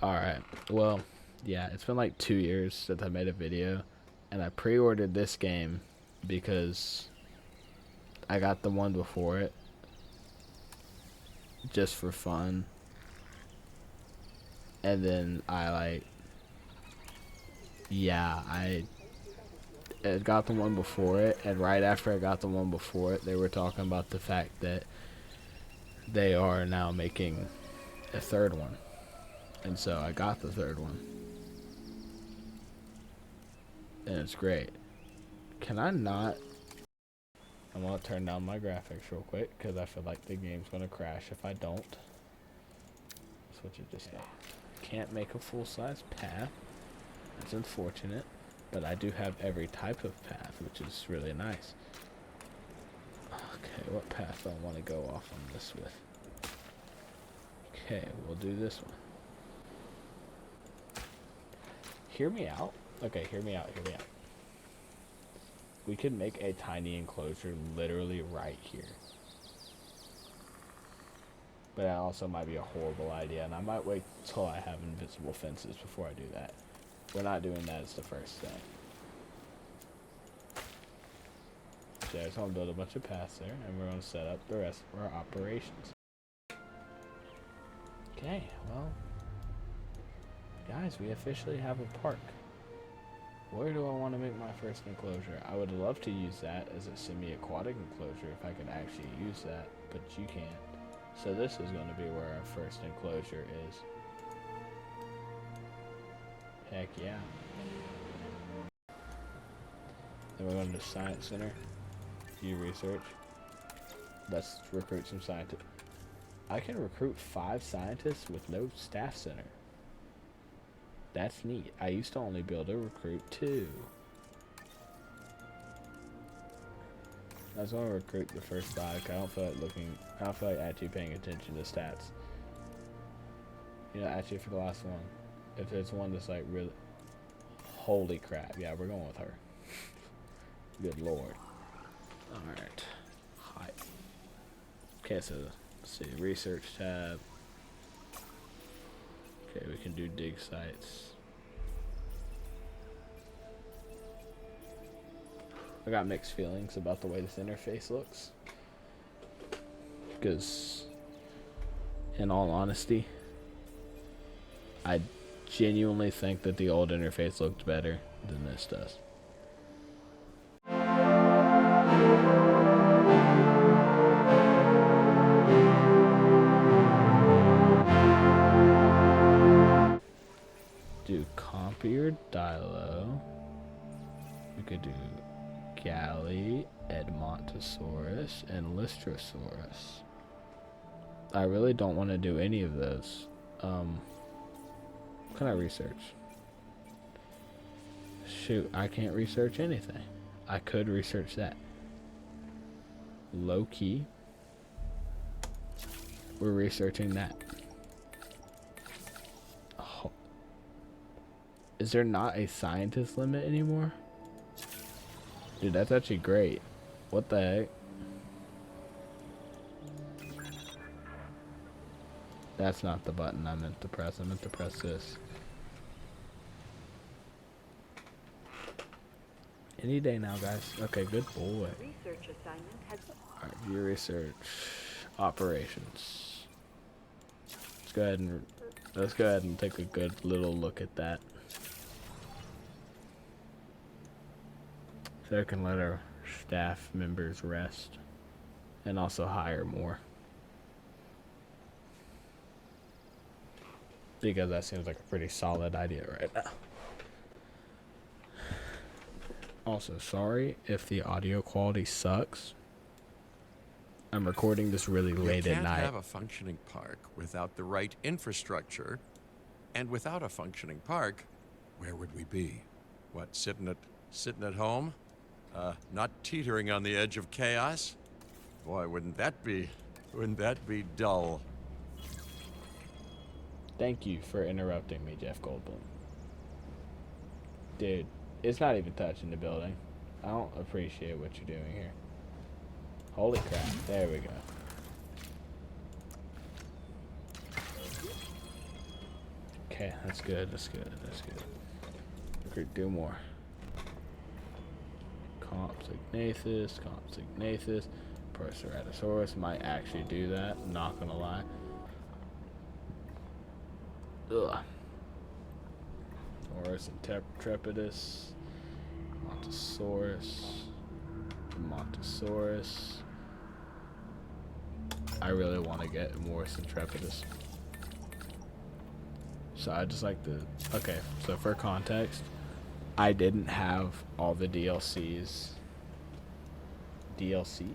Alright, well, yeah, it's been like 2 years since I made a video, and I pre-ordered this game because I got the one before it just for fun, and then I got the one before it, and right after I got the one before it, they were talking about the fact that they are now making a third one, and so I got the third one, and it's great. Can I not? I'm gonna turn down my graphics real quick because I feel like the game's gonna crash if I don't. That's what you just said. Can't make a full-size path. That's unfortunate, but I do have every type of path, which is really nice. Okay, what path do I want to go off on this with? Okay, we'll do this one. Hear me out. Okay, hear me out, hear me out. We could make a tiny enclosure literally right here. But that also might be a horrible idea, and I might wait till I have invisible fences before I do that. We're not doing that as the first thing. So I just want to build a bunch of paths there, and we're going to set up the rest of our operations. Okay, well, guys, we officially have a park. Where do I want to make my first enclosure? I would love to use that as a semi-aquatic enclosure if I could actually use that, but you can't. So this is going to be where our first enclosure is. Heck yeah. Then we're going to the Science Center. Do research. Let's recruit some scientists. I can recruit 5 scientists with no staff center. That's neat. I used to only be able to recruit 2. I just want to recruit the first 5. I don't feel like actually paying attention to stats. You know, actually for the last one, if there's one that's like really, holy crap, yeah, we're going with her. Good lord. Alright. Hi. Okay, so let's see, research tab. Okay, we can do dig sites. I got mixed feelings about the way this interface looks. Because, in all honesty, I genuinely think that the old interface looked better than this does. Do Compier Dilo. We could do Galley, Edmontosaurus, and Lystrosaurus. I really don't want to do any of those. What can I research? Shoot, I can't research anything. I could research that. Low-key. We're researching that. Oh. Is there not a scientist limit anymore? Dude, that's actually great. What the heck? That's not the button I meant to press. I meant to press this. Any day now, guys. Okay, good boy. Alright, view research. Operations. Let's go ahead and take a good little look at that. So I can let our staff members rest. And also hire more. Because that seems like a pretty solid idea right now. Also, sorry if the audio quality sucks. I'm recording this really late at night. You can't have a functioning park without the right infrastructure. And without a functioning park, where would we be? What, sitting at home? Not teetering on the edge of chaos? Boy, wouldn't that be dull? Thank you for interrupting me, Jeff Goldblum. Dude, it's not even touching the building. I don't appreciate what you're doing here. Holy crap. There we go. Okay, that's good. That's good. That's good. Okay, do more. Compsognathus, Compsognathus, Proceratosaurus might actually do that. I'm not gonna lie. Ugh. Taurus and Trepidus, Montosaurus. I really want to get Morris and Trepidus. So I just like the. Okay, so for context, I didn't have all the DLCs. DLC?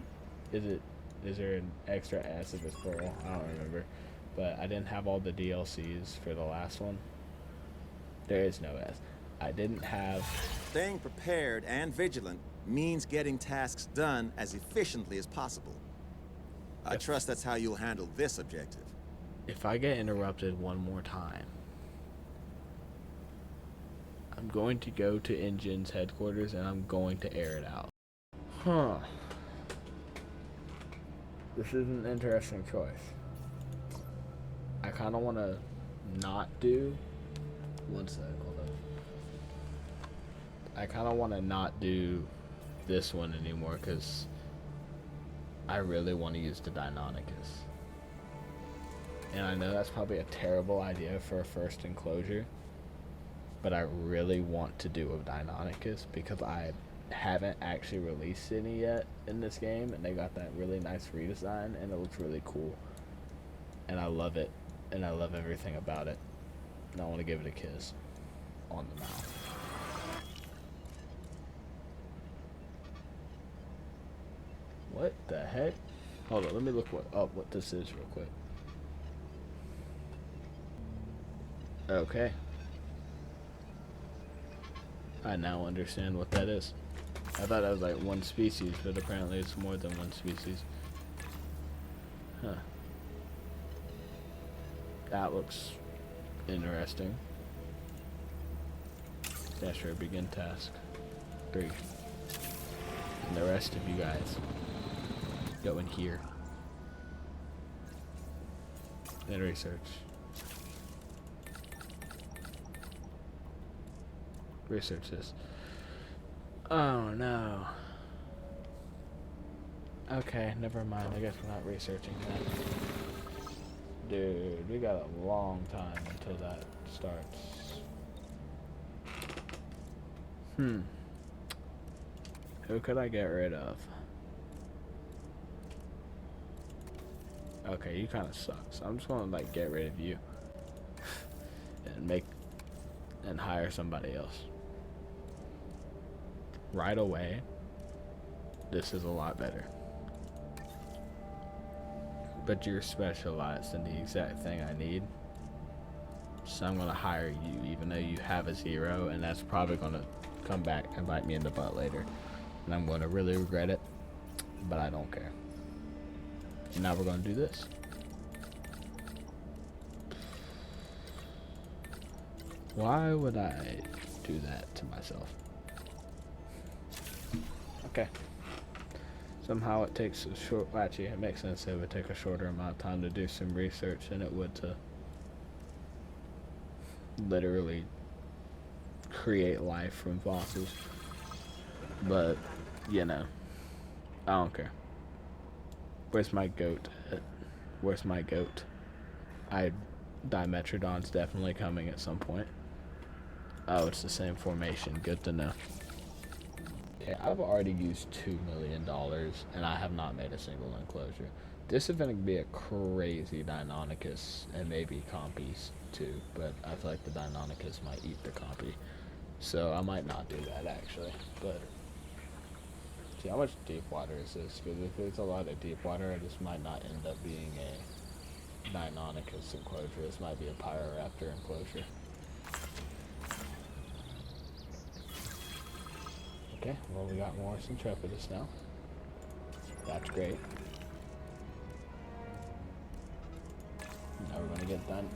Is there an extra S if it's plural? I don't remember. But I didn't have all the DLCs for the last one. There is no S. I didn't have. Staying prepared and vigilant means getting tasks done as efficiently as possible. I trust that's how you'll handle this objective. If I get interrupted one more time, I'm going to go to Engine's headquarters and I'm going to air it out. Huh. This is an interesting choice. I kind of want to not do. One sec, hold on. I kind of want to not do this one anymore because I really want to use the Deinonychus. And I know that's probably a terrible idea for a first enclosure, but I really want to do a Deinonychus because I haven't actually released any yet in this game, and they got that really nice redesign, and it looks really cool. And I love it, and I love everything about it. And I want to give it a kiss on the mouth. What the heck? Hold on, let me look what this is real quick. Okay. I now understand what that is. I thought that was like one species, but apparently it's more than one species. Huh. That looks interesting. Yeah, sure, begin task 3. And the rest of you guys go in here and research. Research this. Oh no. Okay, never mind. I guess we're not researching that. Dude, we got a long time until that starts. Who could I get rid of? Okay, you kind of suck. So I'm just gonna like get rid of you and hire somebody else. Right away, this is a lot better. But you're specialized in the exact thing I need. So I'm gonna hire you, even though you have a 0, and that's probably gonna come back and bite me in the butt later. And I'm gonna really regret it, but I don't care. And now we're gonna do this. Why would I do that to myself? Okay. Somehow it takes a short. Actually, it makes sense. It would take a shorter amount of time to do some research than it would to literally create life from fossils. But you know, I don't care. Where's my goat? Where's my goat? Dimetrodon's definitely coming at some point. Oh, it's the same formation. Good to know. Okay, I've already used $2 million, and I have not made a single enclosure. This is going to be a crazy Deinonychus, and maybe Compies too, but I feel like the Deinonychus might eat the Compy. So I might not do that, actually. But see, how much deep water is this? Because if it's a lot of deep water, this might not end up being a Deinonychus enclosure. This might be a Pyroraptor enclosure. Okay, well, we got Morris and Trepidus now. That's great. Now we're gonna get done.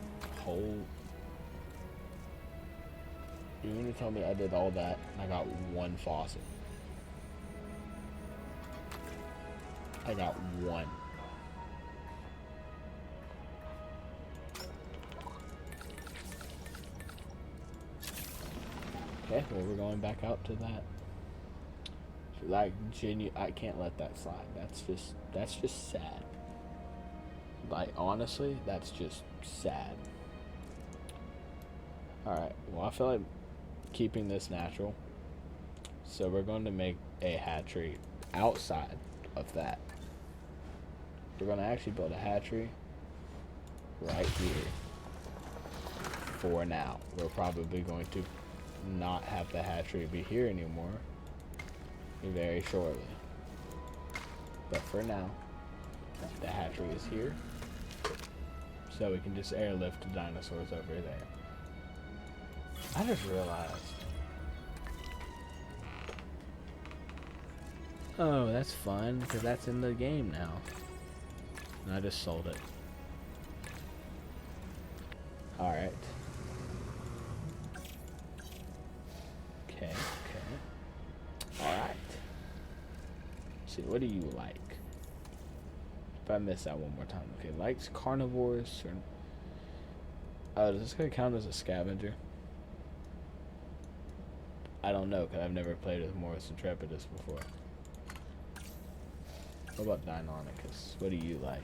You mean to tell me I did all that and I got one fossil? I got one. Well, we're going back out to that. Like, I can't let that slide. That's just sad. Like, honestly, that's just sad. Alright, well, I feel like keeping this natural. So we're going to make a hatchery outside of that. We're going to actually build a hatchery right here. For now. We're probably going to not have the hatchery be here anymore very shortly. But for now, the hatchery is here. So we can just airlift the dinosaurs over there. I just realized. Oh, that's fun, because that's in the game now. And I just sold it. Alright. Okay. Alright. See, what do you like? If I miss that one more time. Okay, likes carnivores or... Oh, does this gonna count as a scavenger? I don't know, because I've never played with Morris Intrepidus before. What about Deinonychus? What do you like?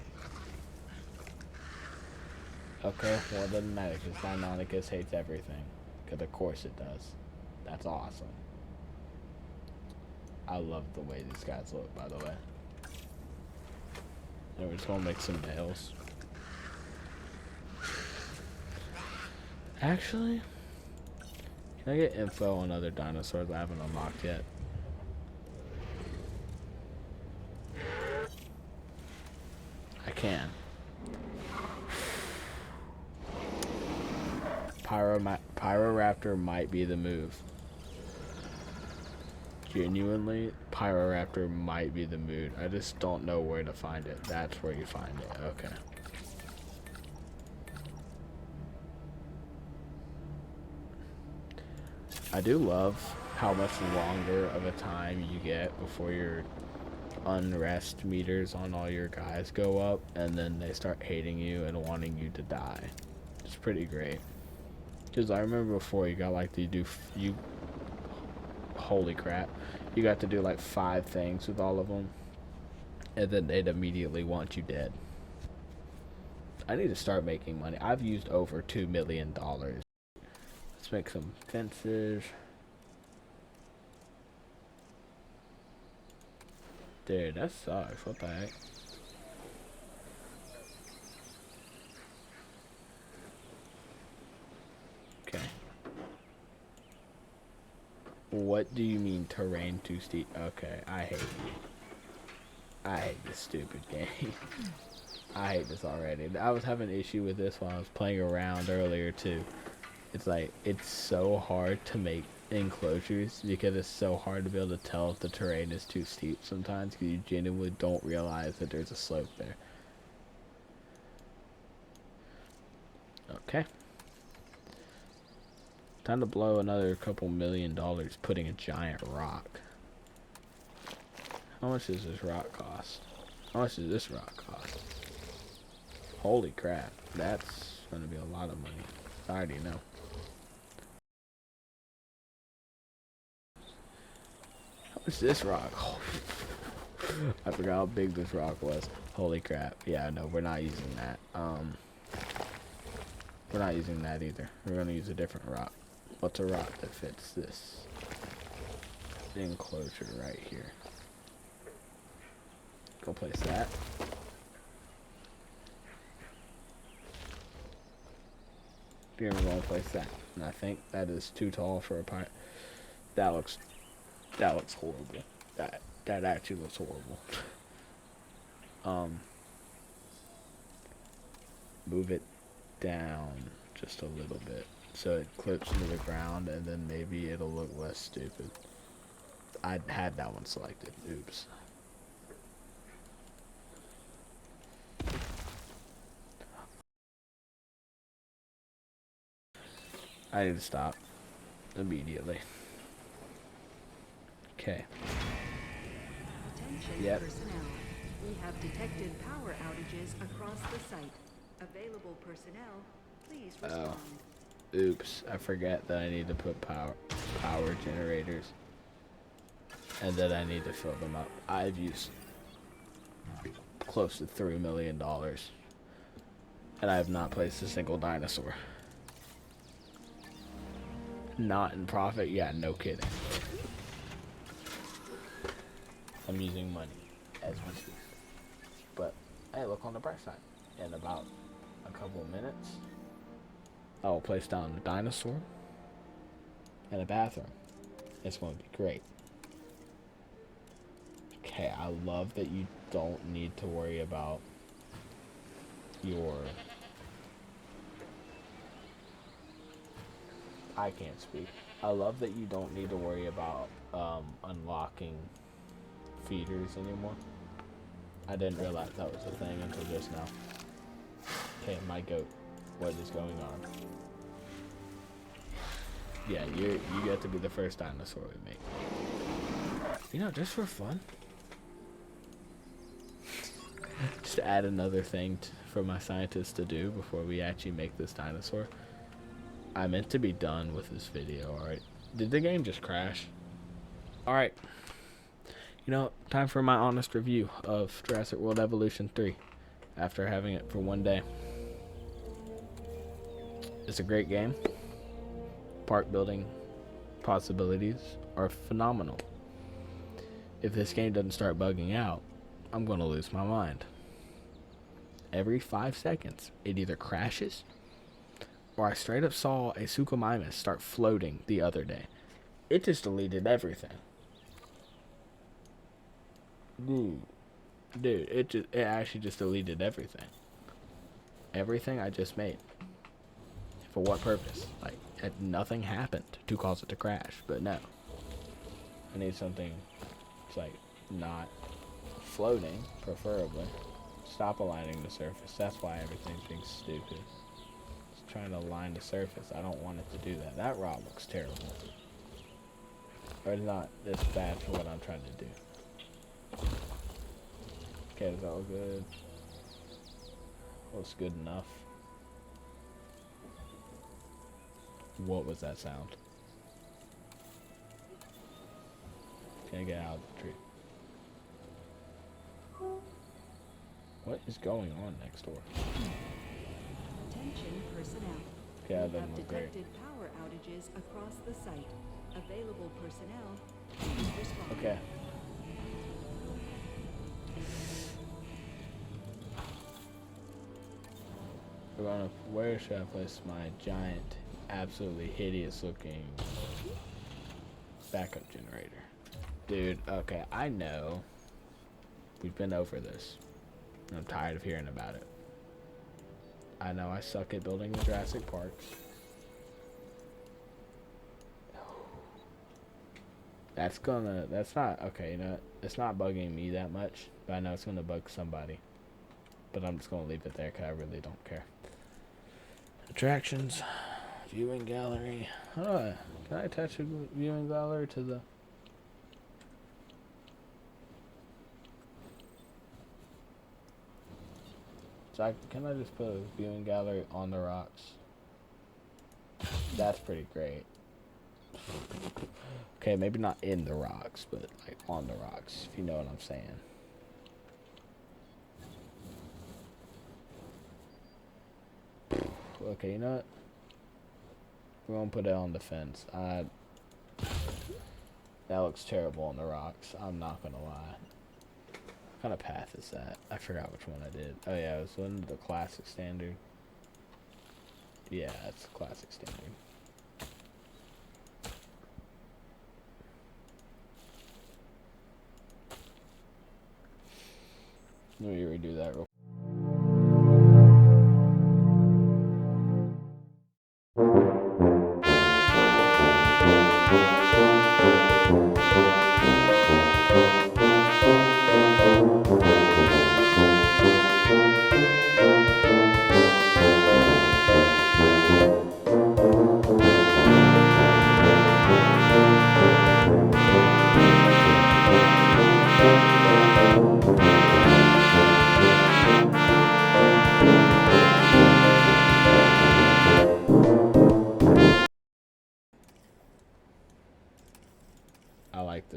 Okay, well it doesn't matter, because Deinonychus hates everything. Because of course it does. That's awesome. I love the way these guys look, by the way. And we're just gonna make some males. Actually, can I get info on other dinosaurs I haven't unlocked yet? I can. Pyroraptor might be the move. Genuinely, Pyroraptor might be the mood. I just don't know where to find it. That's where you find it. Okay. I do love how much longer of a time you get before your unrest meters on all your guys go up, and then they start hating you and wanting you to die. It's pretty great. Because I remember before you got like holy crap, you got to do like 5 things with all of them, and then they'd immediately want you dead. I need to start making money. I've used over $2 million. Let's make some fences. Dude, that sucks. What the heck? Okay. What do you mean terrain too steep? Okay, I hate you. I hate this stupid game. I hate this already. I was having an issue with this while I was playing around earlier too. It's like, it's so hard to make enclosures because it's so hard to be able to tell if the terrain is too steep sometimes, because you genuinely don't realize that there's a slope there. Okay. Time to blow another couple $1 million putting a giant rock. How much does this rock cost? How much does this rock cost? Holy crap. That's gonna be a lot of money. I already know. How much is this rock? I forgot how big this rock was. Holy crap. Yeah, no, we're not using that. We're not using that either. We're gonna use a different rock. What's a rock that fits this enclosure right here? Go place that. Here we're gonna place that. And I think that is too tall for a pipe. That looks horrible. That actually looks horrible. Move it down just a little bit so it clips into the ground, and then maybe it'll look less stupid. I had that one selected. Oops. I need to stop immediately. Okay. Attention personnel. We have detected power outages across the site. Available personnel, please respond. Oops, I forget that I need to put power generators. And that I need to fill them up. I've used close to $3 million. And I have not placed a single dinosaur. Not in profit? Yeah, no kidding. I'm using money as we speak. But, hey, look on the bright side. In about a couple of minutes, I will place down a dinosaur and a bathroom. It's going to be great. Okay, I love that you don't need to worry about your... I can't speak. I love that you don't need to worry about unlocking feeders anymore. I didn't realize that was a thing until just now. Okay, my goat. What is going on? Yeah, you get to be the first dinosaur we make. You know, just for fun. Just to add another thing for my scientists to do before we actually make this dinosaur. I meant to be done with this video, alright? Did the game just crash? Alright. You know, time for my honest review of Jurassic World Evolution 3 after having it for one day. It's a great game. Park building possibilities are phenomenal. If this game doesn't start bugging out, I'm going to lose my mind. Every 5 seconds, it either crashes, or I straight up saw a Suchomimus start floating the other day. It just deleted everything. Dude, it actually just deleted everything. Everything I just made. For what purpose? Like, nothing happened to cause it to crash, but no. I need something that's like not floating, preferably. Stop aligning the surface. That's why everything's being stupid. It's trying to align the surface. I don't want it to do that. That rod looks terrible. Or it's not this bad for what I'm trying to do. Okay, it's all good. Looks good enough. What was that sound? Can't get out of the tree. What is going on next door? Attention personnel. Okay, that We doesn't have look great. detected power outages across the site. Available personnel, please respond. Okay. Where should I place my giant, absolutely hideous looking backup generator? Dude, okay, I know. We've been over this. I'm tired of hearing about it. I know I suck at building the Jurassic parks. That's not, okay, you know, it's not bugging me that much, but I know it's gonna bug somebody. But I'm just gonna leave it there because I really don't care. Attractions, viewing gallery. Oh, can I attach a viewing gallery to the... So can I just put a viewing gallery on the rocks? That's pretty great. Okay, maybe not in the rocks, but like on the rocks, if you know what I'm saying. Okay, you know what? We're gonna put it on the fence. That looks terrible on the rocks. I'm not gonna lie. What kind of path is that? I forgot which one I did. Oh yeah, it was one of the classic standard. Yeah, it's classic standard. Let me redo that real quick.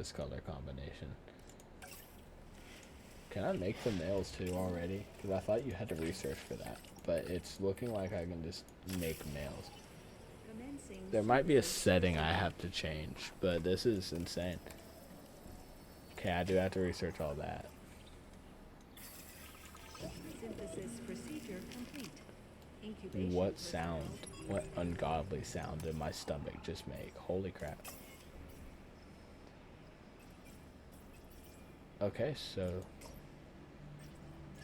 this color combination. Can I make the males too already? Because I thought you had to research for that. But it's looking like I can just make males. There might be a setting I have to change, but this is insane. Okay, I do have to research all that. Synthesis procedure complete. Incubation What personnel sound, what ungodly sound did my stomach just make? Holy crap. Okay, so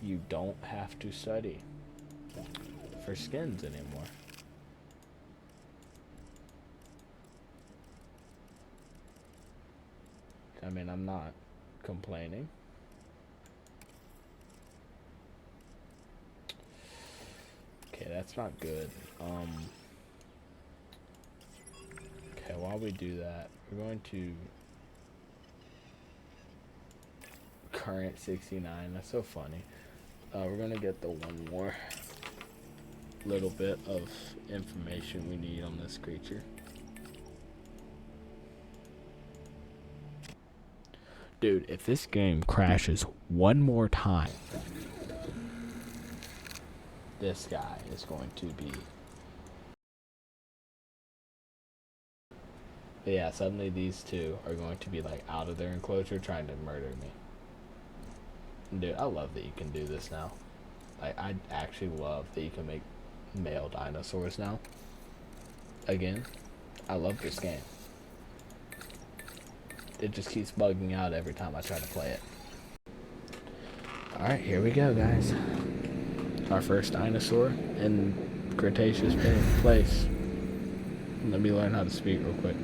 you don't have to study for skins anymore. I mean, I'm not complaining. Okay, that's not good. Okay, while we do that, we're going to current 69. That's so funny. We're gonna get the one more little bit of information we need on this creature. Dude, if this game crashes one more time, this guy is going to be... But yeah, suddenly these two are going to be like out of their enclosure trying to murder me. Dude, I love that you can do this now. Like, I actually love that you can make male dinosaurs now. Again, I love this game. It just keeps bugging me out every time I try to play it. Alright, here we go, guys. Our first dinosaur in Cretaceous place. Let me learn how to speak real quick.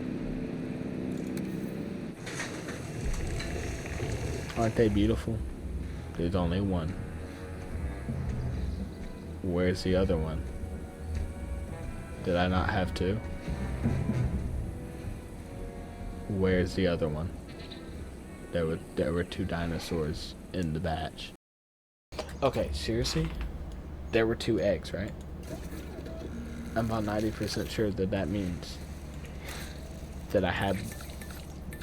Aren't they beautiful? There's only one. Where's the other one? Did I not have two? Where's the other one? There were two dinosaurs in the batch. Okay, seriously? There were two eggs, right? I'm about 90% sure that that means that I had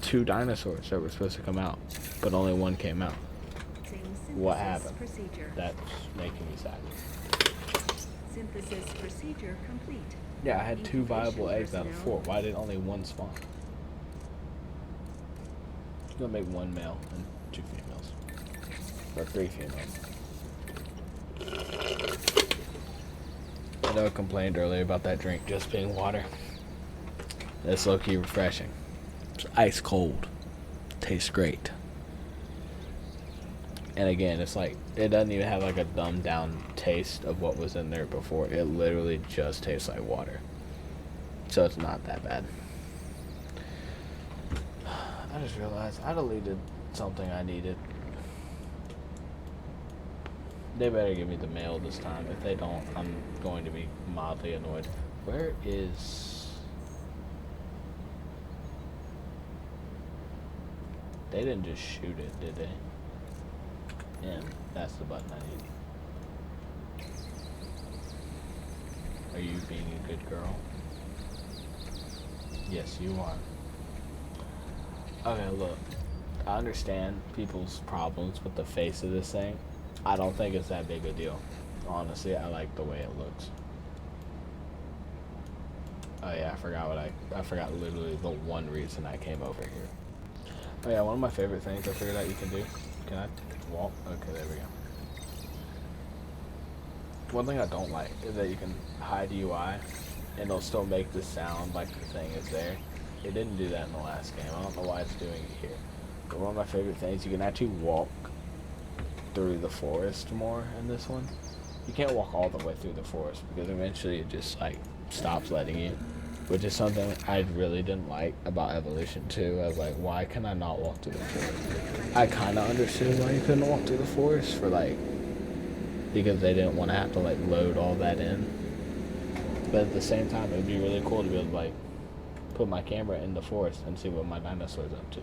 two dinosaurs that were supposed to come out, but only one came out. What happened? That's making me sad. Synthesis procedure complete. Yeah, I had two viable Incubation eggs out of personnel. 4. Why did only one spawn? I'm gonna make one male and 2 females. Or 3 females. I know I complained earlier about that drink just being water. It's low-key refreshing. It's ice cold. Tastes great. And again, it's like, it doesn't even have like a dumbed down taste of what was in there before. It literally just tastes like water. So it's not that bad. I just realized I deleted something I needed. They better give me the mail this time. If they don't, I'm going to be mildly annoyed. Where is... They didn't just shoot it, did they? And that's the button I need. Are you being a good girl? Yes, you are. Okay, look. I understand people's problems with the face of this thing. I don't think it's that big a deal. Honestly, I like the way it looks. Oh yeah, I forgot literally the one reason I came over here. Oh yeah, one of my favorite things I figured out you can do. Can I walk? Okay, there we go. One thing I don't like is that you can hide UI and it'll still make the sound like the thing is there. It didn't do that in the last game. I don't know why it's doing it here. But one of my favorite things, you can actually walk through the forest more in this one. You can't walk all the way through the forest because eventually it just like stops letting you, which is something I really didn't like about Evolution 2. I was like, why can I not walk through the forest? I kind of understood why you couldn't walk through the forest for like, because they didn't want to have to like load all that in. But at the same time, it would be really cool to be able to like put my camera in the forest and see what my dinosaur's up to.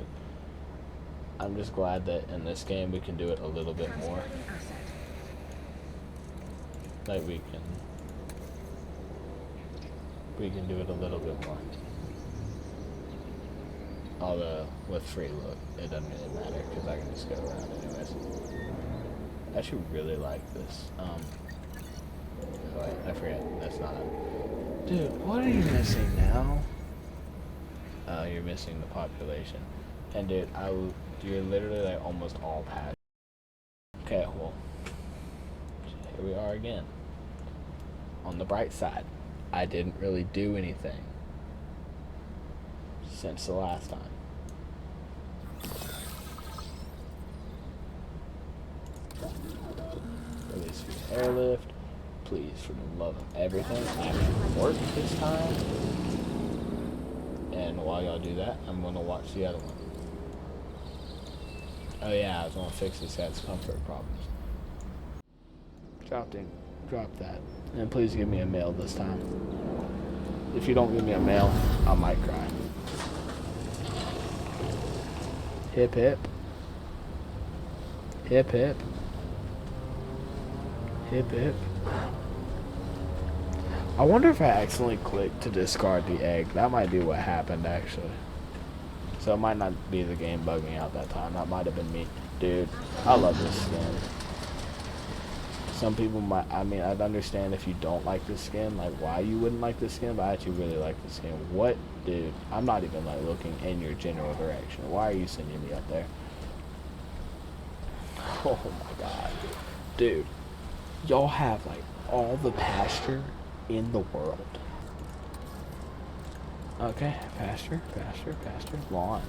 I'm just glad that in this game we can do it a little bit more. Like we can do it a little bit more. Although, with free look, it doesn't really matter, because I can just go around anyways. I actually really like this. Wait, I forget. That's not it. Dude, what are you missing now? Oh, you're missing the population. And dude, you're literally like almost all past. Okay, well, here we are again. On the bright side, I didn't really do anything since the last time. Release for the airlift. Please, for the love of everything, I'm work this time. And while y'all do that, I'm gonna watch the other one. Oh yeah, I was gonna fix this guy's comfort problems. Drop that. And please give me a mail this time. If you don't give me a mail, I might cry. Hip hip. Hip hip. Hip hip. I wonder if I accidentally clicked to discard the egg. That might be what happened, actually. So it might not be the game bugging out that time. That might have been me. Dude, I love this skin. Some people might, I mean, I'd understand if you don't like this skin, like why you wouldn't like this skin, but I actually really like this skin. What? Dude, I'm not even like looking in your general direction. Why are you sending me up there? Oh my god. Dude, y'all have like all the pasture in the world. Okay, pasture, lawn.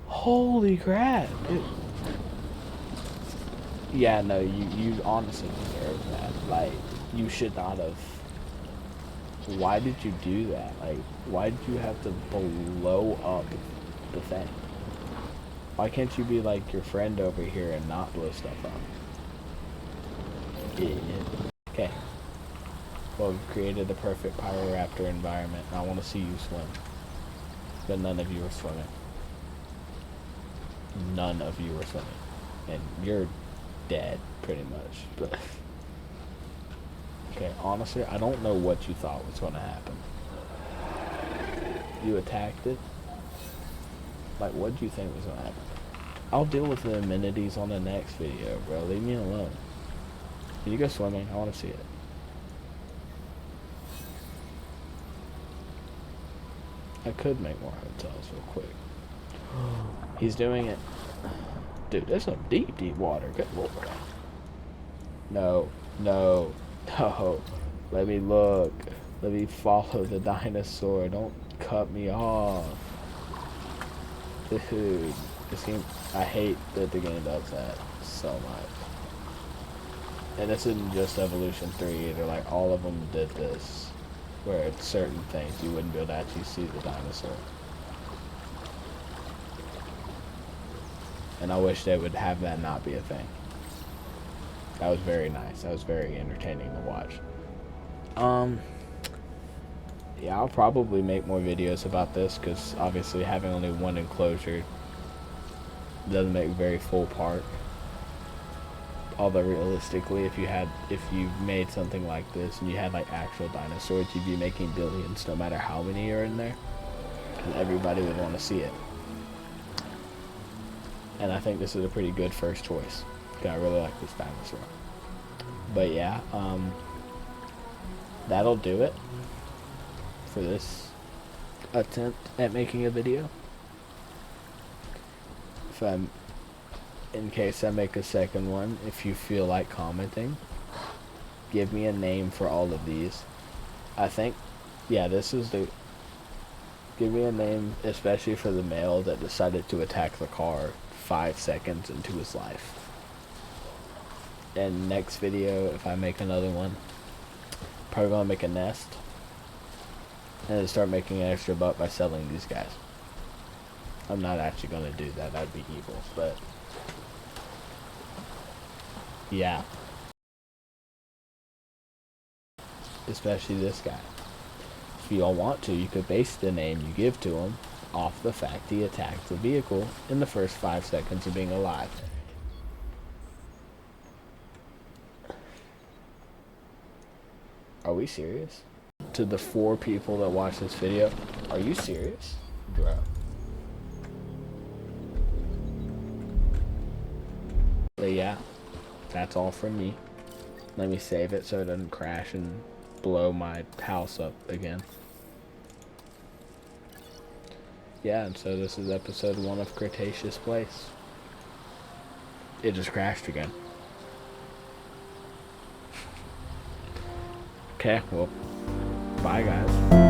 Holy crap, dude. Yeah, no, you honestly deserve that. Like, you should not have. Why did you do that? Like, why did you have to blow up the thing? Why can't you be like your friend over here and not blow stuff up? Idiot. Okay. Well, we've created the perfect Pyroraptor environment. I want to see you swim. But none of you are swimming. None of you are swimming. And you're dead, pretty much. But okay, honestly, I don't know what you thought was going to happen. You attacked it? Like, what did you think was going to happen? I'll deal with the amenities on the next video, bro. Leave me alone. Can you go swimming? I want to see it. I could make more hotels real quick. He's doing it. Dude, there's some deep, deep water. Good lord. No, no, no. Let me look. Let me follow the dinosaur. Don't cut me off. Dude, this game, I hate that the game does that so much. And this isn't just Evolution 3 either. Like, all of them did this. Where at certain things you wouldn't be able to actually see the dinosaur. And I wish they would have that not be a thing. That was very nice. That was very entertaining to watch. Yeah, I'll probably make more videos about this because obviously having only one enclosure doesn't make a very full park. Although realistically, if you made something like this and you had like actual dinosaurs, you'd be making billions no matter how many are in there. And everybody would want to see it. And I think this is a pretty good first choice. I really like this dinosaur. But yeah, that'll do it for this attempt at making a video. In case I make a second one, if you feel like commenting, give me a name for all of these. I think, yeah, this is the, give me a name, especially for the male that decided to attack the car 5 seconds into his life. And next video, if I make another one, probably gonna make a nest and then start making an extra buck by selling these guys. I'm not actually gonna do that, that'd be evil, but yeah. Especially this guy. If you all want to, you could base the name you give to him off the fact he attacked the vehicle in the first 5 seconds of being alive. Are we serious? to the 4 people that watch this video. Are you serious? Bro. But yeah, that's all from me. Let me save it so it doesn't crash and blow my house up again. Yeah, and so this is episode 1 of Cretaceous Place. It just crashed again. Okay, well, bye guys.